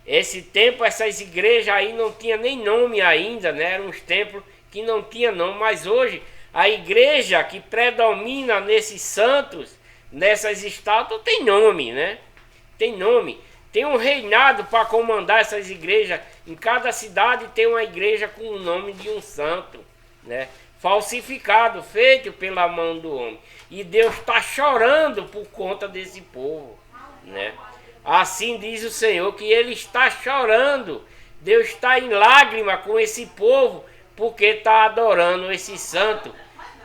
esse tempo, essas igrejas aí não tinha nem nome ainda, né? Eram uns templos que não tinha nome, mas hoje a igreja que predomina nesses santos, nessas estátuas, tem nome, né? Tem nome. Tem um reinado para comandar essas igrejas. Em cada cidade tem uma igreja com o nome de um santo, né? Falsificado, feito pela mão do homem. E Deus está chorando por conta desse povo, né? Assim diz o Senhor, que ele está chorando. Deus está em lágrima com esse povo, porque está adorando esse santo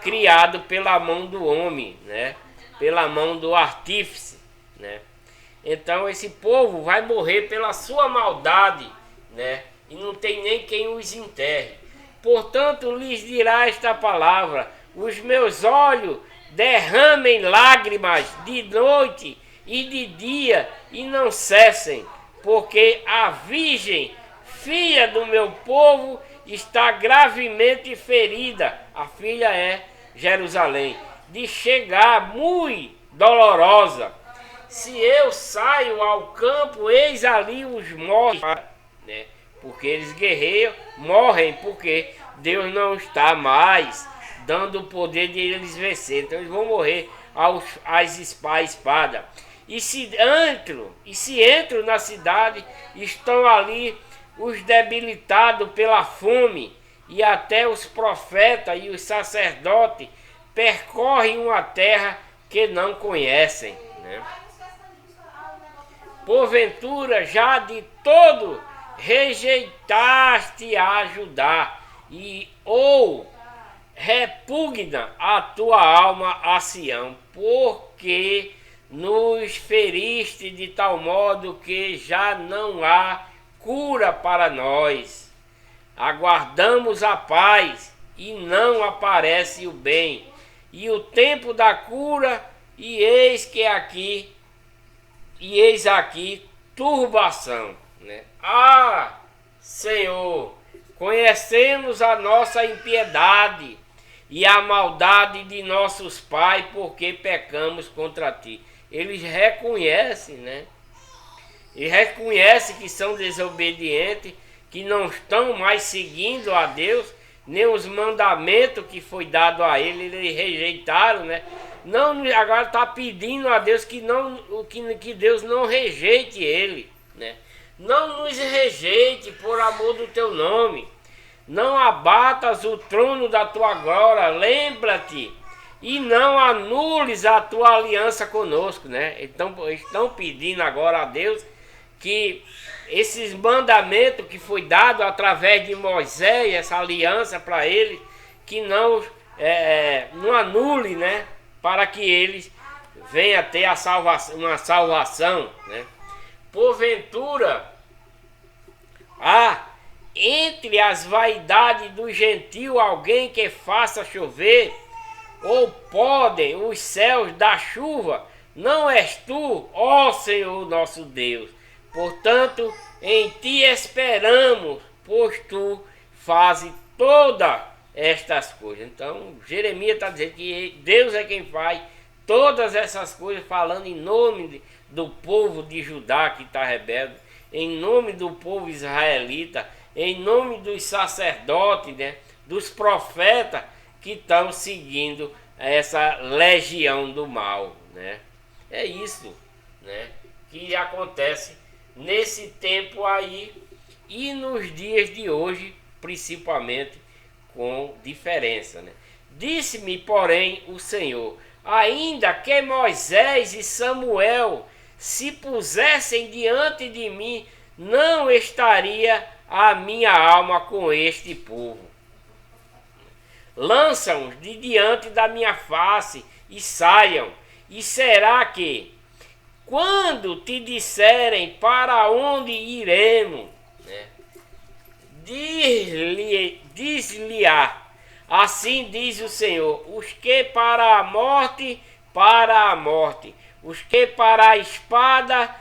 criado pela mão do homem, né? Pela mão do artífice, né? Então esse povo vai morrer pela sua maldade, né? E não tem nem quem os enterre. Portanto, lhes dirá esta palavra: os meus olhos derramem lágrimas de noite e de dia e não cessem, porque a virgem, filha do meu povo, está gravemente ferida. A filha é Jerusalém, de chegar muito dolorosa. Se eu saio ao campo, eis ali os mortos, né? Porque eles guerreiam, morrem, porque Deus não está mais dando o poder de eles vencer. Então eles vão morrer às espada. E se entro na cidade, estão ali os debilitados pela fome, e até os profetas e os sacerdotes percorrem uma terra que não conhecem, né? Porventura já de todo rejeitaste a ajudar, ou repugna a tua alma a Sião, porque nos feriste de tal modo que já não há cura para nós. Aguardamos a paz e não aparece o bem, e o tempo da cura, e eis que aqui e eis aqui turbação, né? Ah, Senhor, conhecemos a nossa impiedade e a maldade de nossos pais, porque pecamos contra ti. Eles reconhecem, né? E reconhecem que são desobedientes, que não estão mais seguindo a Deus, nem os mandamentos que foi dado a eles rejeitaram, né? Não, agora está pedindo a Deus que Deus não rejeite ele, né? Não nos rejeite por amor do teu nome. Não abatas o trono da tua glória, lembra-te, e não anules a tua aliança conosco, né? Então estão pedindo agora a Deus que esses mandamentos que foi dado através de Moisés, essa aliança para eles, que não anule, né? Para que eles venham a ter uma salvação, né? Porventura, entre as vaidades do gentio alguém que faça chover, ou podem os céus dar chuva? Não és tu, ó Senhor nosso Deus. Portanto, em ti esperamos, pois tu fazes todas estas coisas. Então, Jeremias está dizendo que Deus é quem faz todas essas coisas, falando em nome do povo de Judá que está rebelde, em nome do povo israelita, em nome dos sacerdotes, né, dos profetas que estão seguindo essa legião do mal, né? É isso, né, que acontece nesse tempo aí e nos dias de hoje, principalmente, com diferença, né? Disse-me, porém, o Senhor: ainda que Moisés e Samuel se pusessem diante de mim, não estaria a minha alma com este povo. Lança-os de diante da minha face e saiam. E será que, quando te disserem para onde iremos, né, diz-lhe-á, assim diz o Senhor: os que para a morte, os que para a espada,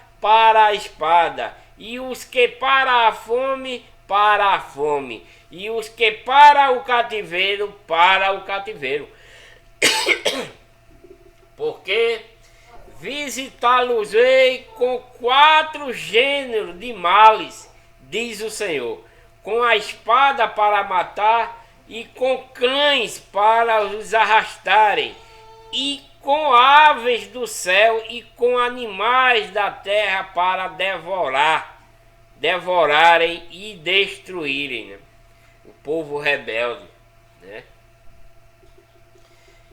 e os que para a fome, e os que para o cativeiro, porque visitá-los-ei com 4 gêneros de males, diz o Senhor, com a espada para matar, e com cães para os arrastarem, e com aves do céu e com animais da terra para devorarem e destruírem, né? O povo rebelde, né?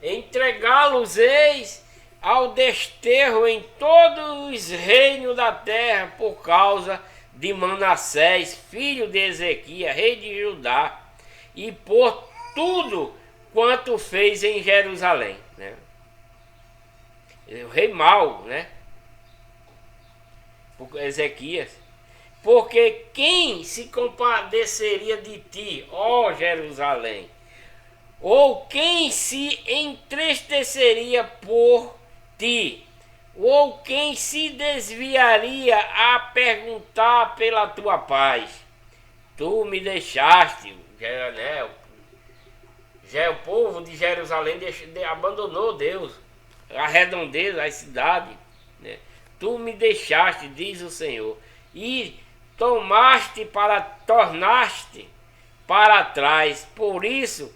Entregá-los-eis ao desterro em todos os reinos da terra por causa de Manassés, filho de Ezequias, rei de Judá, e por tudo quanto fez em Jerusalém, né? O rei mau, né? Por Ezequias. Porque quem se compadeceria de ti, ó Jerusalém? Ou quem se entristeceria por ti? Ou quem se desviaria a perguntar pela tua paz? Tu me deixaste, já o povo de Jerusalém abandonou Deus, a redondeza, a cidade, né? Tu me deixaste, diz o Senhor, e tornaste para trás. Por isso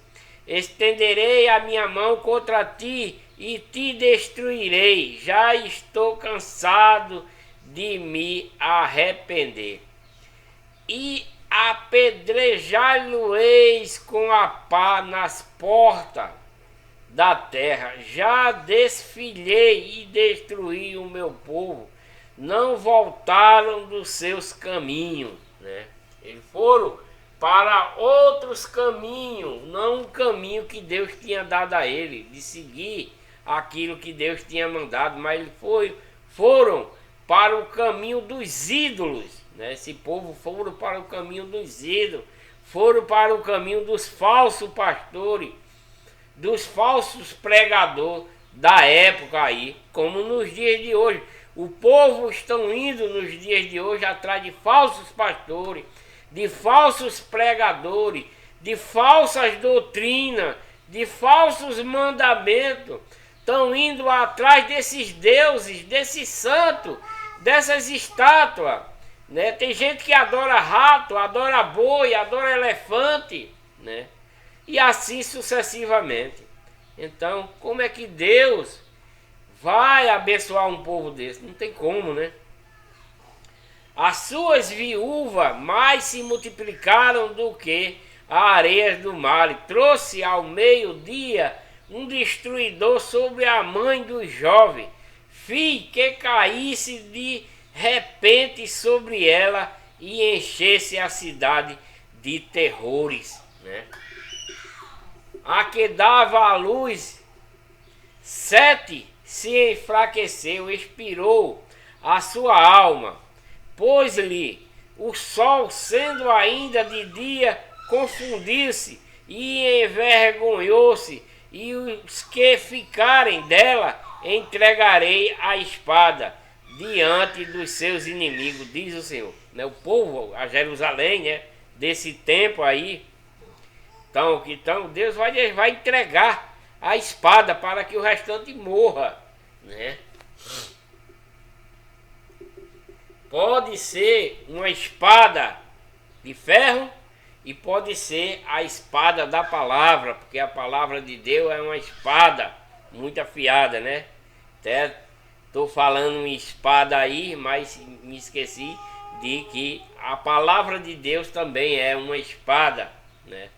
estenderei a minha mão contra ti e te destruirei. Já estou cansado de me arrepender. E apedrejar-lo-eis com a pá nas portas da terra. Já desfilhei e destruí o meu povo. Não voltaram dos seus caminhos, né? Eles foram para outros caminhos, não o caminho que Deus tinha dado a ele, de seguir aquilo que Deus tinha mandado, mas eles foram para o caminho dos ídolos, né? Esse povo foram para o caminho dos ídolos, foram para o caminho dos falsos pastores, dos falsos pregadores da época aí, como nos dias de hoje. O povo estão indo nos dias de hoje atrás de falsos pastores, de falsos pregadores, de falsas doutrinas, de falsos mandamentos. Estão indo atrás desses deuses, desses santos, dessas estátuas, né? Tem gente que adora rato, adora boi, adora elefante, né? E assim sucessivamente. Então, como é que Deus vai abençoar um povo desse? Não tem como, né? As suas viúvas mais se multiplicaram do que as areias do mar, e trouxe ao meio-dia um destruidor sobre a mãe do jovem, fiz que caísse de repente sobre ela e enchesse a cidade de terrores, né? A que dava à luz 7 se enfraqueceu, expirou a sua alma, pôs-lhe o sol, sendo ainda de dia, confundiu-se e envergonhou-se, e os que ficarem dela entregarei à espada diante dos seus inimigos, diz o Senhor. Né? O povo, a Jerusalém, né? Desse tempo aí, então Deus vai entregar a espada para que o restante morra, né? Pode ser uma espada de ferro e pode ser a espada da palavra, porque a palavra de Deus é uma espada muito afiada, né? Até estou falando em espada aí, mas me esqueci de que a palavra de Deus também é uma espada, né?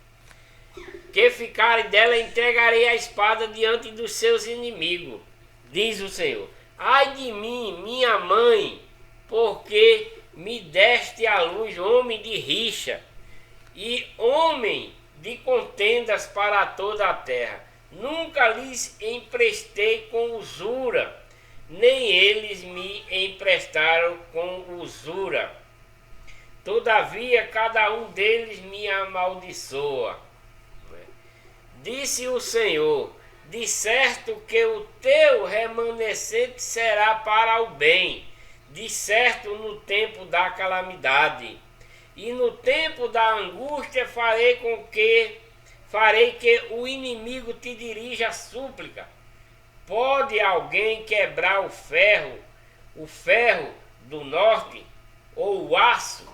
Que ficarem dela, entregarei a espada diante dos seus inimigos, diz o Senhor. Ai de mim, minha mãe, porque me deste à luz homem de rixa e homem de contendas para toda a terra. Nunca lhes emprestei com usura, nem eles me emprestaram com usura. Todavia cada um deles me amaldiçoa. Disse o Senhor: de certo que o teu remanescente será para o bem, de certo no tempo da calamidade. E no tempo da angústia farei que o inimigo te dirija a súplica. Pode alguém quebrar o ferro do norte, ou o aço?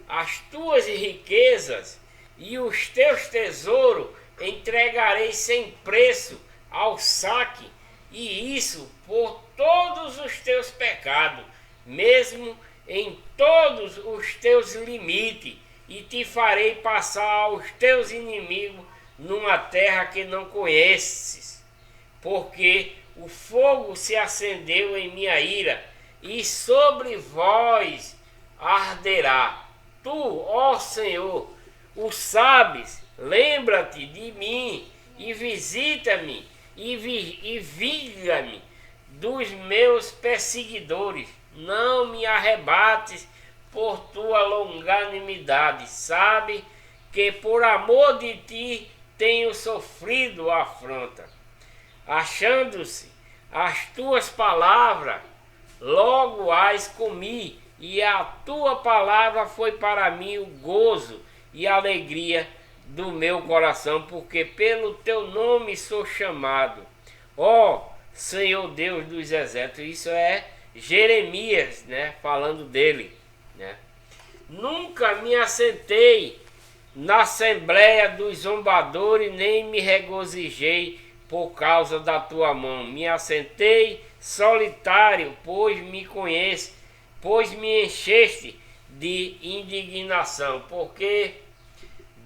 As tuas riquezas e os teus tesouros entregarei sem preço ao saque, e isso por todos os teus pecados, mesmo em todos os teus limites, e te farei passar aos teus inimigos numa terra que não conheces, porque o fogo se acendeu em minha ira, e sobre vós arderá. Tu, ó Senhor, o sabes, lembra-te de mim e visita-me e vinga-me dos meus perseguidores. Não me arrebates por tua longanimidade. Sabe que por amor de ti tenho sofrido afronta. Achando-se as tuas palavras, logo as comi, e a tua palavra foi para mim o gozo e a alegria do meu coração, porque pelo teu nome sou chamado, ó Senhor Deus dos exércitos. Isso é Jeremias, né, falando dele, né? Nunca me assentei na assembleia dos zombadores, nem me regozijei por causa da tua mão. Me assentei solitário, pois me encheste de indignação, porque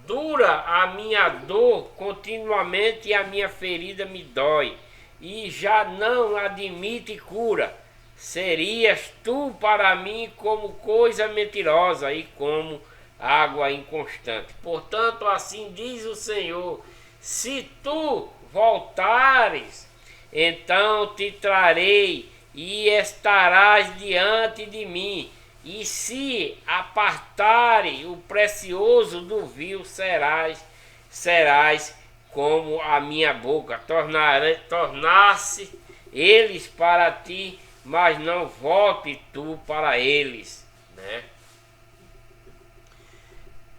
dura a minha dor continuamente e a minha ferida me dói, e já não admite cura. Serias tu para mim como coisa mentirosa e como água inconstante. Portanto, assim diz o Senhor: se tu voltares, então te trarei e estarás diante de mim, e se apartares o precioso do vil, serás como a minha boca, tornar-se eles para ti, mas não volte tu para eles, né?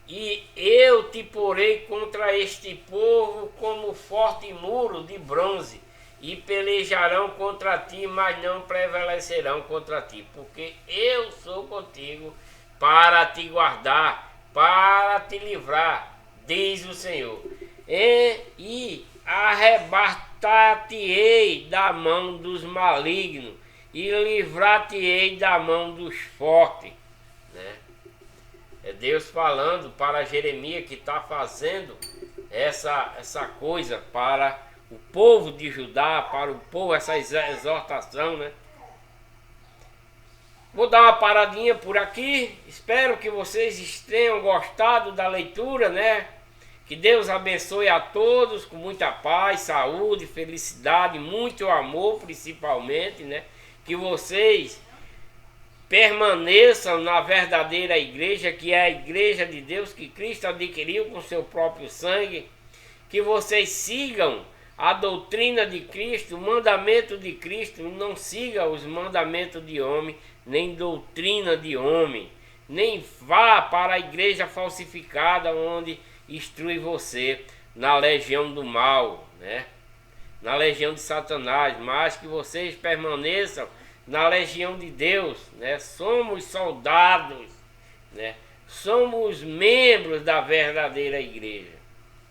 E eu te porei contra este povo como forte muro de bronze, e pelejarão contra ti, mas não prevalecerão contra ti, porque eu sou contigo para te guardar, para te livrar, diz o Senhor. E arrebatar-te-ei da mão dos malignos, e livrar-te-ei da mão dos fortes, né? É Deus falando para Jeremias, que está fazendo essa coisa para o povo de Judá, para o povo, essa exortação, né? Vou dar uma paradinha por aqui. Espero que vocês tenham gostado da leitura, né? Que Deus abençoe a todos com muita paz, saúde, felicidade, muito amor, principalmente, né? Que vocês permaneçam na verdadeira igreja, que é a igreja de Deus que Cristo adquiriu com seu próprio sangue. Que vocês sigam a doutrina de Cristo, o mandamento de Cristo, e não sigam os mandamentos de homem, nem doutrina de homem, nem vá para a igreja falsificada onde instrui você na legião do mal, né? Na legião de Satanás, mas que vocês permaneçam na legião de Deus, né? Somos soldados, né? Somos membros da verdadeira igreja,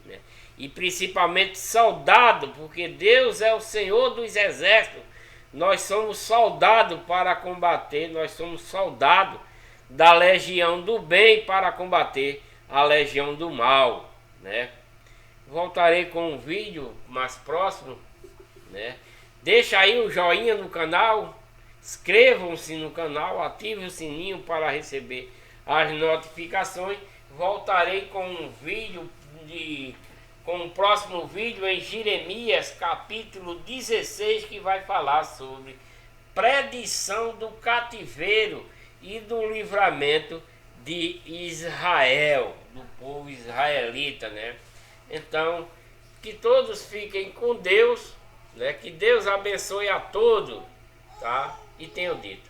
né? E principalmente soldado, porque Deus é o Senhor dos exércitos. Nós somos soldados para combater, nós somos soldados da legião do bem para combater a legião do mal, né? Voltarei com um vídeo mais próximo, né? Deixa aí o joinha no canal, inscrevam-se no canal, ative o sininho para receber as notificações. Voltarei com um vídeo com o próximo vídeo em Jeremias capítulo 16, que vai falar sobre predição do cativeiro e do livramento de Israel, do povo israelita, né? Então, que todos fiquem com Deus, né? Que Deus abençoe a todos, tá? E tenho dito.